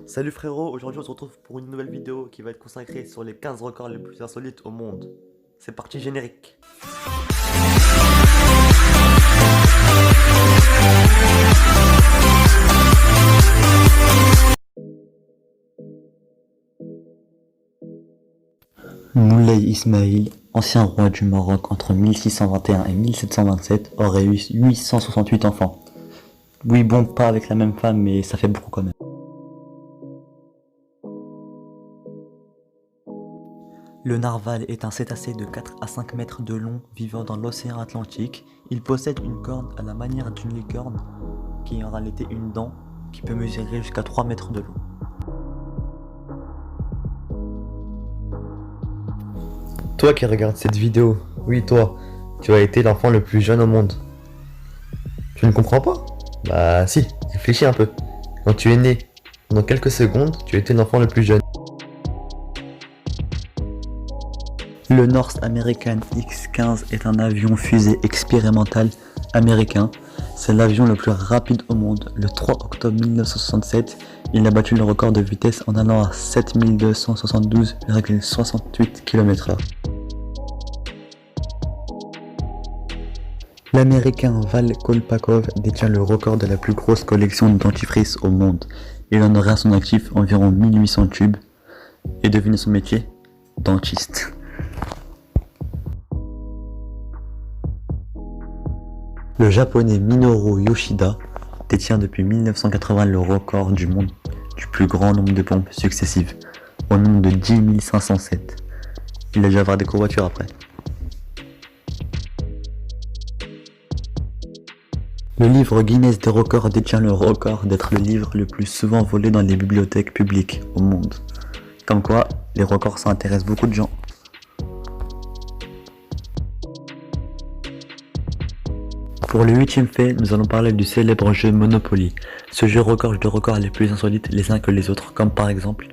Salut frérot, aujourd'hui on se retrouve pour une nouvelle vidéo qui va être consacrée sur les 15 records les plus insolites au monde. C'est parti générique. Moulay Ismail, ancien roi du Maroc entre 1621 et 1727, aurait eu 868 enfants. Oui bon, pas avec la même femme, mais ça fait beaucoup quand même. Le narval est un cétacé de 4 à 5 mètres de long vivant dans l'océan Atlantique. Il possède une corne à la manière d'une licorne qui est en réalité une dent qui peut mesurer jusqu'à 3 mètres de long. Toi qui regardes cette vidéo, oui toi, tu as été l'enfant le plus jeune au monde. Tu ne comprends pas? Bah si, réfléchis un peu. Quand tu es né, pendant quelques secondes, tu étais l'enfant le plus jeune. Le North American X-15 est un avion fusée expérimental américain. C'est l'avion le plus rapide au monde. Le 3 octobre 1967, il a battu le record de vitesse en allant à 7272,68 km/h. L'américain Val Kolpakov détient le record de la plus grosse collection de dentifrice au monde. Il en aurait à son actif environ 1800 tubes. Et devinez son métier? Dentiste. Le japonais Minoru Yoshida détient depuis 1980 le record du monde du plus grand nombre de pompes successives, au nombre de 10 507. Il a dû avoir des covoitures après. Le livre Guinness des records détient le record d'être le livre le plus souvent volé dans les bibliothèques publiques au monde. Comme quoi, les records ça intéresse beaucoup de gens. Pour le 8e fait, nous allons parler du célèbre jeu Monopoly. Ce jeu regorge de records les plus insolites les uns que les autres, comme par exemple,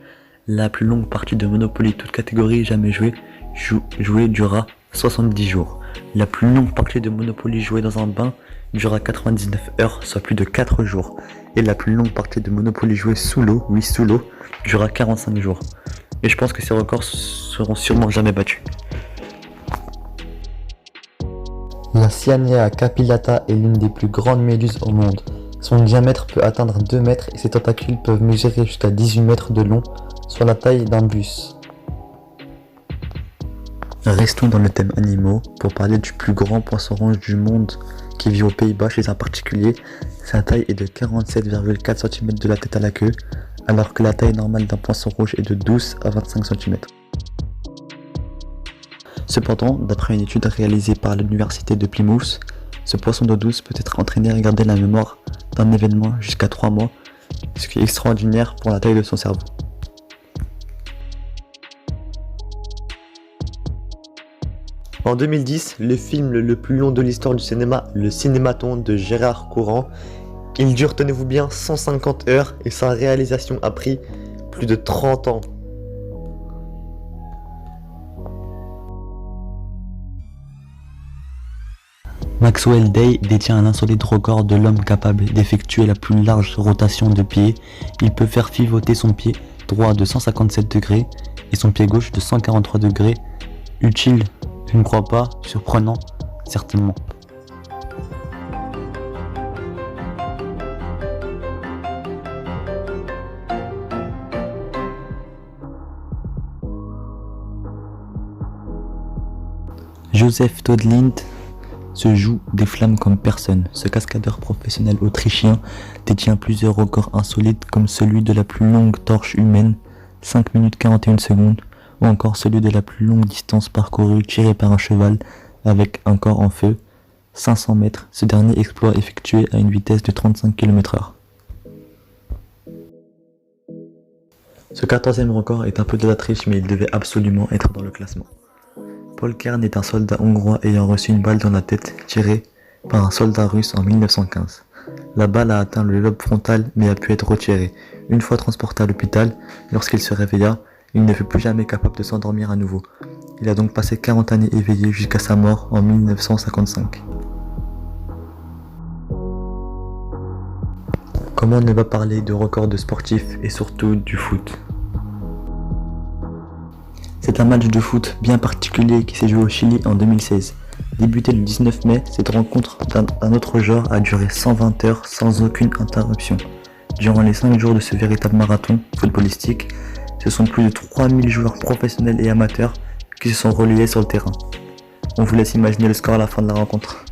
la plus longue partie de Monopoly toute catégorie jamais jouée durera 70 jours. La plus longue partie de Monopoly jouée dans un bain durera 99 heures, soit plus de 4 jours. Et la plus longue partie de Monopoly jouée sous l'eau, oui sous l'eau, durera 45 jours. Et je pense que ces records seront sûrement jamais battus. La Cyanea capillata est l'une des plus grandes méduses au monde. Son diamètre peut atteindre 2 mètres et ses tentacules peuvent mesurer jusqu'à 18 mètres de long, soit la taille d'un bus. Restons dans le thème animaux pour parler du plus grand poisson rouge du monde qui vit aux Pays-Bas chez un particulier. Sa taille est de 47,4 cm de la tête à la queue, alors que la taille normale d'un poisson rouge est de 12 à 25 cm. Cependant, d'après une étude réalisée par l'université de Plymouth, ce poisson d'eau douce peut être entraîné à garder la mémoire d'un événement jusqu'à 3 mois, ce qui est extraordinaire pour la taille de son cerveau. En 2010, le film le plus long de l'histoire du cinéma, Le Cinématon de Gérard Courant, il dure, tenez-vous bien, 150 heures et sa réalisation a pris plus de 30 ans. Maxwell Day détient un insolite record de l'homme capable d'effectuer la plus large rotation de pied. Il peut faire pivoter son pied droit de 157 degrés et son pied gauche de 143 degrés. Utile, je ne crois pas. Surprenant, certainement. Joseph Todlind se joue des flammes comme personne. Ce cascadeur professionnel autrichien détient plusieurs records insolites comme celui de la plus longue torche humaine, 5 minutes 41 secondes, ou encore celui de la plus longue distance parcourue tirée par un cheval avec un corps en feu, 500 mètres. Ce dernier exploit effectué à une vitesse de 35 km/h. Ce 14e record est un peu de la triche, mais il devait absolument être dans le classement. Paul Kern est un soldat hongrois ayant reçu une balle dans la tête tirée par un soldat russe en 1915. La balle a atteint le lobe frontal mais a pu être retirée. Une fois transporté à l'hôpital, lorsqu'il se réveilla, il ne fut plus jamais capable de s'endormir à nouveau. Il a donc passé 40 années éveillé jusqu'à sa mort en 1955. Comment ne pas parler de records de sportifs et surtout du foot? C'est un match de foot bien particulier qui s'est joué au Chili en 2016. Débuté le 19 mai, cette rencontre d'un autre genre a duré 120 heures sans aucune interruption. Durant les 5 jours de ce véritable marathon footballistique, ce sont plus de 3000 joueurs professionnels et amateurs qui se sont relayés sur le terrain. On vous laisse imaginer le score à la fin de la rencontre.